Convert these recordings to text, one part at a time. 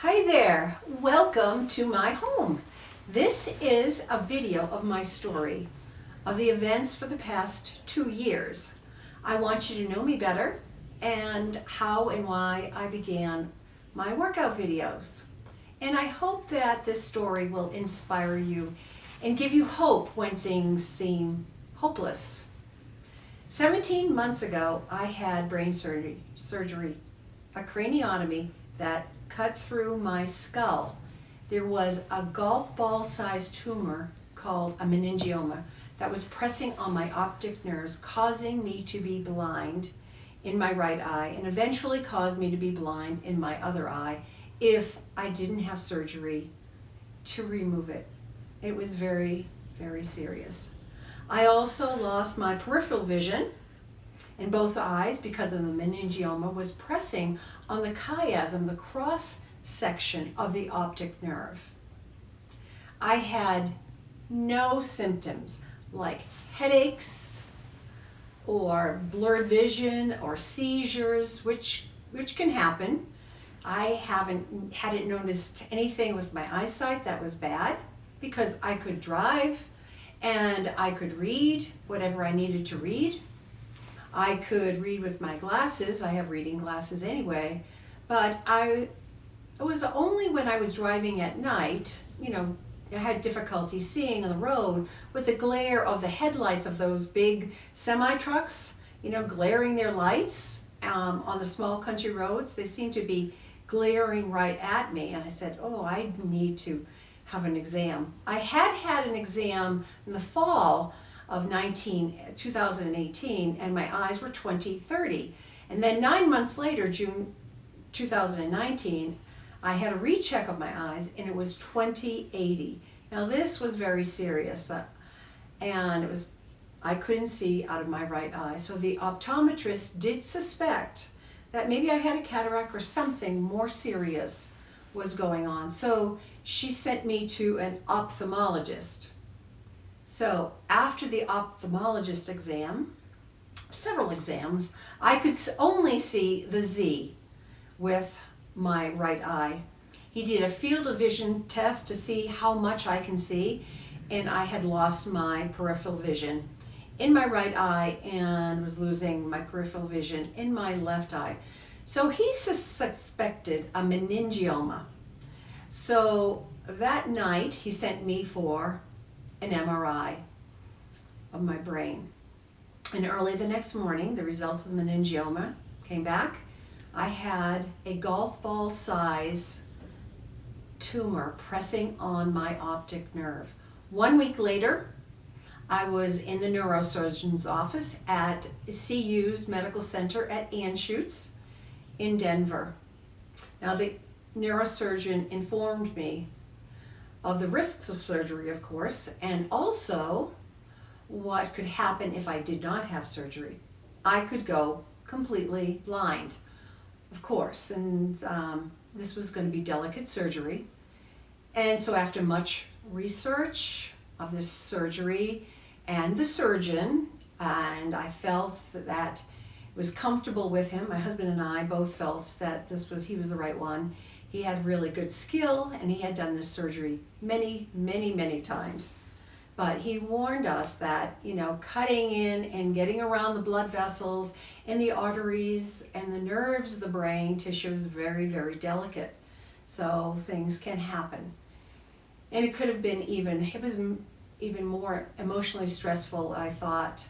Hi there, welcome to my home. This is a video of my story of the events for the past 2 years. I want you to know me better and how and why I began my workout videos. And I hope that this story will inspire you and give you hope when things seem hopeless. 17 months ago, I had brain surgery, a craniotomy that cut through my skull. There was a golf ball sized tumor called a meningioma that was pressing on my optic nerves, causing me to be blind in my right eye and eventually caused me to be blind in my other eye if I didn't have surgery to remove it. It was very, very serious. I also lost my peripheral vision in both eyes because of the meningioma was pressing on the chiasm, the cross section of the optic nerve. I had no symptoms like headaches or blurred vision or seizures, which can happen. I hadn't noticed anything with my eyesight that was bad because I could drive and I could read whatever I needed to read. I could read with my glasses. I have reading glasses anyway, but it was only when I was driving at night, I had difficulty seeing on the road with the glare of the headlights of those big semi-trucks, glaring their lights on the small country roads. They seemed to be glaring right at me, and I said, I need to have an exam. I had an exam in the fall of 2018, and my eyes were 20/30. And then 9 months later, June 2019, I had a recheck of my eyes, and it was 20/80. Now this was very serious, and I couldn't see out of my right eye. So the optometrist did suspect that maybe I had a cataract or something more serious was going on. So she sent me to an ophthalmologist. So after the ophthalmologist exam, several exams, I could only see the Z with my right eye. He did a field of vision test to see how much I can see, and I had lost my peripheral vision in my right eye and was losing my peripheral vision in my left eye. So he suspected a meningioma. So that night he sent me for an MRI of my brain. And early the next morning, the results of the meningioma came back. I had a golf ball size tumor pressing on my optic nerve. 1 week later, I was in the neurosurgeon's office at CU's medical center at Anschutz in Denver. Now the neurosurgeon informed me of the risks of surgery, of course, and also what could happen if I did not have surgery. I could go completely blind, of course, and this was going to be delicate surgery. And so after much research of this surgery and the surgeon, and I felt that it was comfortable with him. My husband and I both felt that he was the right one. He had really good skill, and he had done this surgery many, many, many times. But he warned us that, cutting in and getting around the blood vessels and the arteries and the nerves of the brain tissue is very, very delicate. So things can happen. And it could have been it was even more emotionally stressful, I thought,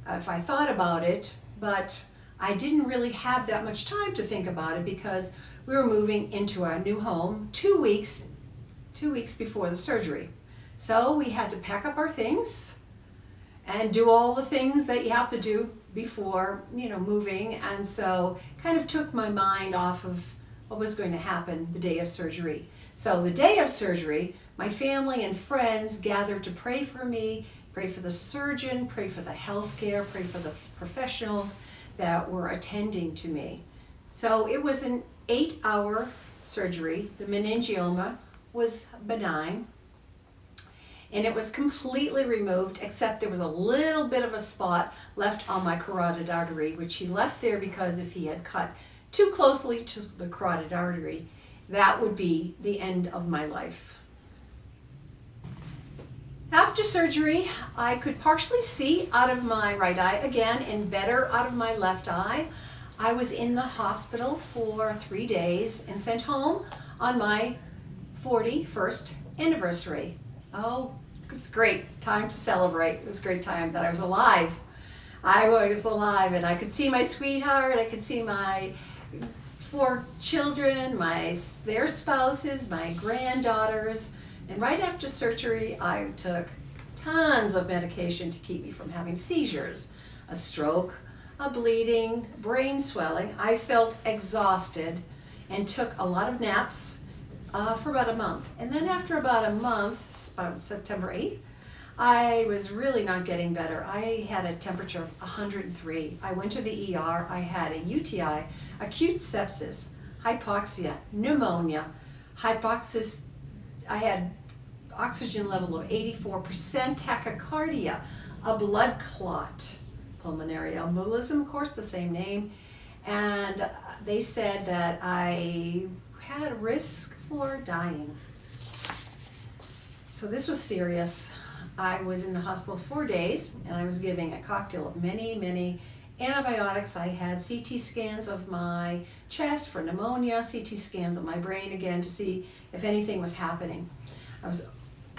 if I thought about it. But I didn't really have that much time to think about it because we were moving into our new home 2 weeks before the surgery. So we had to pack up our things and do all the things that you have to do before, moving. And so kind of took my mind off of what was going to happen the day of surgery. So the day of surgery, my family and friends gathered to pray for me, pray for the surgeon, pray for the healthcare, pray for the professionals that were attending to me. So it was an 8-hour surgery. The meningioma was benign, and it was completely removed, except there was a little bit of a spot left on my carotid artery, which he left there because if he had cut too closely to the carotid artery, that would be the end of my life. After surgery, I could partially see out of my right eye again and better out of my left eye. I was in the hospital for 3 days and sent home on my 41st anniversary. Oh, it was a great time to celebrate. It was a great time that I was alive. I was alive, and I could see my sweetheart, I could see my 4 children, their spouses, my granddaughters. And right after surgery, I took tons of medication to keep me from having seizures, a stroke, a bleeding, brain swelling. I felt exhausted and took a lot of naps for about a month. And then after about a month, about September 8th, I was really not getting better. I had a temperature of 103. I went to the ER. I had a UTI, acute sepsis, hypoxia, pneumonia, hypoxia. I had oxygen level of 84%, tachycardia, a blood clot, pulmonary embolism, of course, the same name. And they said that I had a risk for dying. So this was serious. I was in the hospital 4 days, and I was giving a cocktail of many antibiotics. I had CT scans of my chest for pneumonia, CT scans of my brain again to see if anything was happening. I was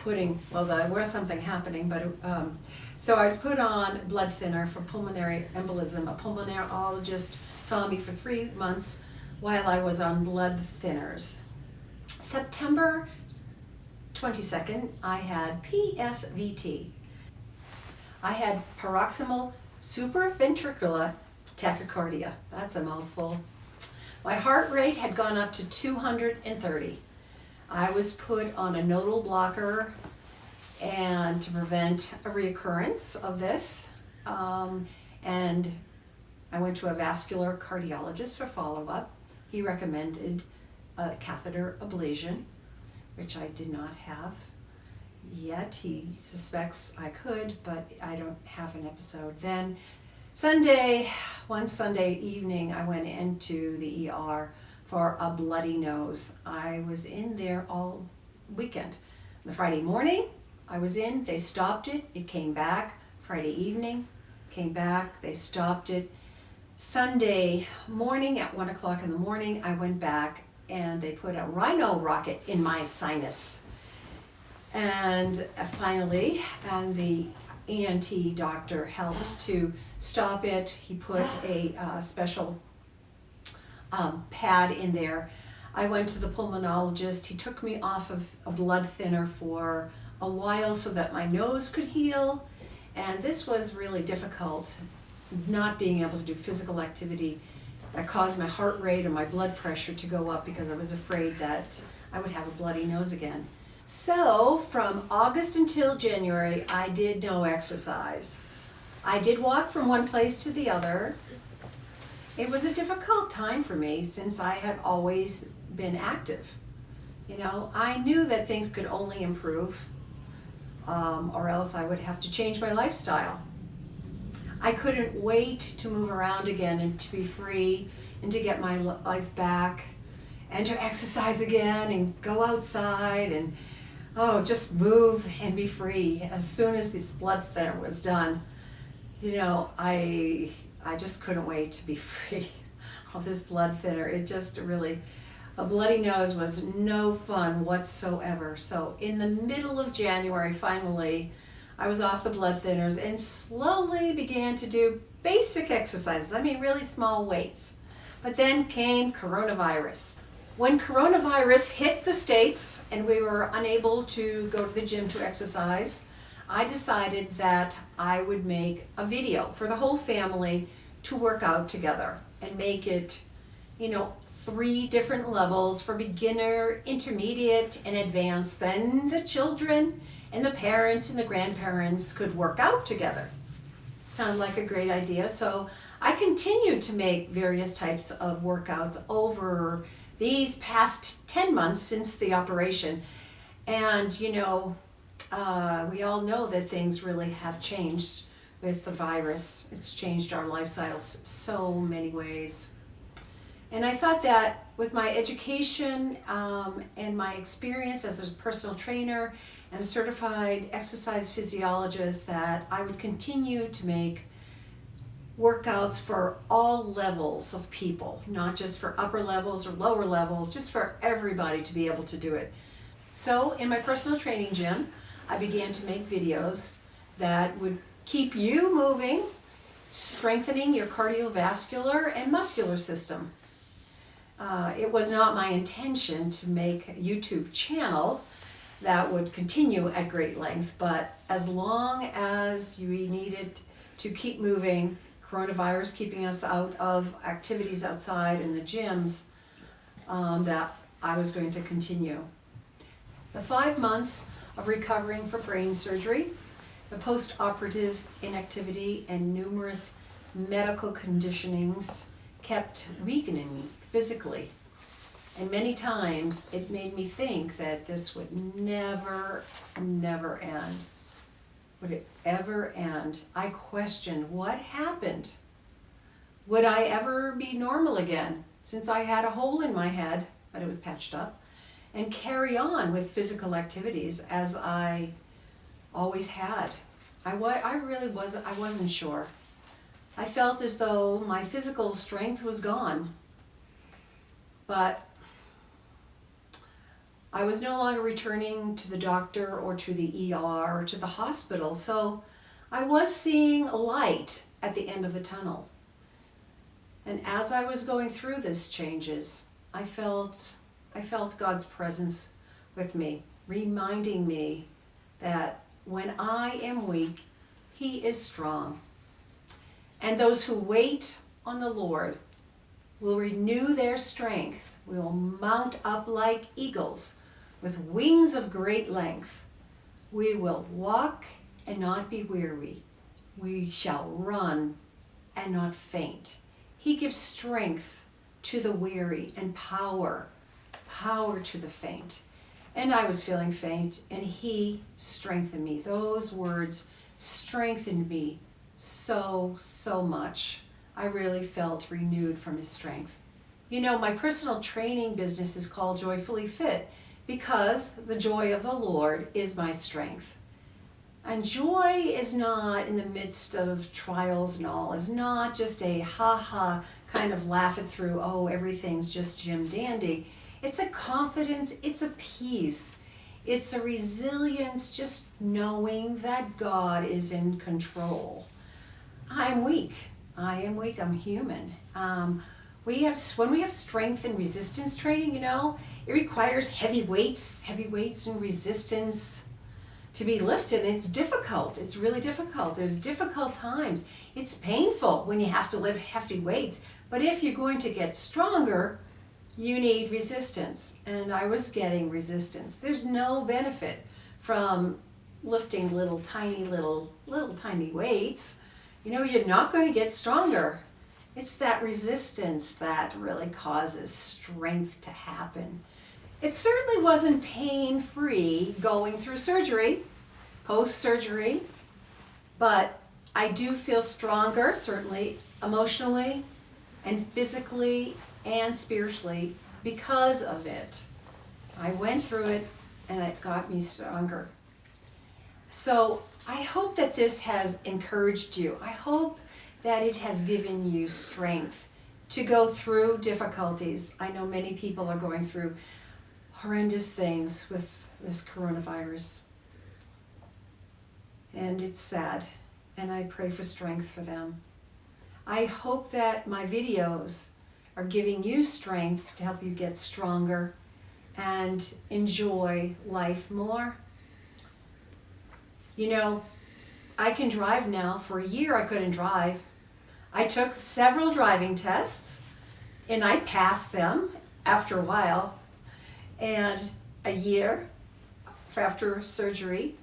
there was something happening, but so I was put on blood thinner for pulmonary embolism. A pulmonologist saw me for 3 months while I was on blood thinners. September 22nd, I had PSVT. I had paroxysmal supraventricular tachycardia. That's a mouthful. My heart rate had gone up to 230. I was put on a nodal blocker and to prevent a reoccurrence of this. And I went to a vascular cardiologist for follow-up. He recommended a catheter ablation, which I did not have yet. He suspects I could, but I don't have an episode. Then one Sunday evening, I went into the ER for a bloody nose. I was in there all weekend. The Friday morning, I was in, they stopped it came back. Friday evening, came back, they stopped it. Sunday morning at 1 o'clock in the morning, I went back and they put a rhino rocket in my sinus. And finally, the ENT doctor helped to stop it. He put a special pad in there. I went to the pulmonologist. He took me off of a blood thinner for a while so that my nose could heal. And this was really difficult, not being able to do physical activity. That caused my heart rate or my blood pressure to go up because I was afraid that I would have a bloody nose again. So from August until January, I did no exercise. I did walk from one place to the other. It was a difficult time for me since I had always been active. You know, I knew that things could only improve or else I would have to change my lifestyle. I couldn't wait to move around again and to be free and to get my life back and to exercise again and go outside and just move and be free. As soon as this blood thinner was done, you know, I just couldn't wait to be free of this blood thinner. It just really, a bloody nose was no fun whatsoever. So in the middle of January, finally, I was off the blood thinners and slowly began to do basic exercises. I mean, really small weights. But then came coronavirus. When coronavirus hit the States and we were unable to go to the gym to exercise, I decided that I would make a video for the whole family to work out together and make it, 3 different levels for beginner, intermediate, and advanced. Then the children and the parents and the grandparents could work out together. Sound like a great idea. So I continued to make various types of workouts over these past 10 months since the operation. And, we all know that things really have changed with the virus. It's changed our lifestyles so many ways. And I thought that with my education and my experience as a personal trainer and a certified exercise physiologist, that I would continue to make workouts for all levels of people, not just for upper levels or lower levels, just for everybody to be able to do it. So in my personal training gym, I began to make videos that would keep you moving, strengthening your cardiovascular and muscular system. It was not my intention to make a YouTube channel that would continue at great length, but as long as we needed to keep moving, coronavirus keeping us out of activities outside in the gyms, that I was going to continue. The 5 months of recovering from brain surgery, the post-operative inactivity, and numerous medical conditionings kept weakening me physically. And many times it made me think that this would never end. Would it ever end? I questioned what happened. Would I ever be normal again, since I had a hole in my head, but it was patched up, and carry on with physical activities as I always had? I wasn't sure. I felt as though my physical strength was gone, but I was no longer returning to the doctor or to the ER or to the hospital, so I was seeing a light at the end of the tunnel. And as I was going through these changes, I felt God's presence with me, reminding me that when I am weak, He is strong. And those who wait on the Lord will renew their strength, will mount up like eagles with wings of great length. We will walk and not be weary. We shall run and not faint. He gives strength to the weary and power to the faint. And I was feeling faint, and He strengthened me. Those words strengthened me so much. I really felt renewed from His strength. You know, my personal training business is called Joyfully Fit because the joy of the Lord is my strength. And joy is not in the midst of trials and all, is not just a ha-ha kind of laugh it through, oh, everything's just Jim Dandy. It's a confidence, it's a peace, it's a resilience, just knowing that God is in control. I'm weak, I'm human. When we have strength and resistance training, you know, it requires heavy weights and resistance to be lifted. And it's difficult, it's really difficult. There's difficult times. It's painful when you have to lift hefty weights. But if you're going to get stronger, you need resistance. And I was getting resistance. There's no benefit from lifting little tiny weights. You know, you're not going to get stronger. It's that resistance that really causes strength to happen. It certainly wasn't pain-free going through surgery, post-surgery, but I do feel stronger, certainly emotionally and physically and spiritually because of it. I went through it and it got me stronger. So I hope that this has encouraged you. I hope that it has given you strength to go through difficulties. I know many people are going through horrendous things with this coronavirus. And it's sad, and I pray for strength for them. I hope that my videos are giving you strength to help you get stronger and enjoy life more. You know, I can drive now. For a year I couldn't drive. I took several driving tests and I passed them after a while. And a year after surgery,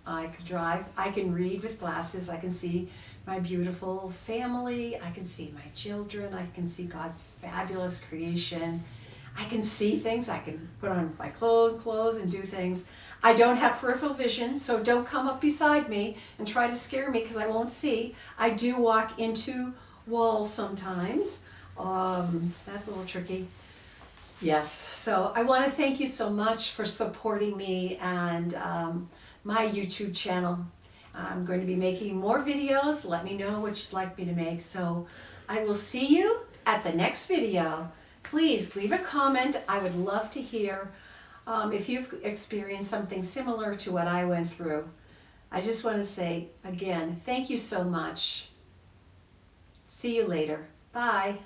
I could drive. I can read with glasses. I can see my beautiful family. I can see my children. I can see God's fabulous creation. I can see things. I can put on my clothes and do things. I don't have peripheral vision, so don't come up beside me and try to scare me because I won't see. I do walk into walls sometimes. That's a little tricky. Yes, so I want to thank you so much for supporting me and my YouTube channel. I'm going to be making more videos. Let me know what you'd like me to make. So I will see you at the next video. Please leave a comment. I would love to hear if you've experienced something similar to what I went through. I just want to say again, thank you so much. See you later. Bye.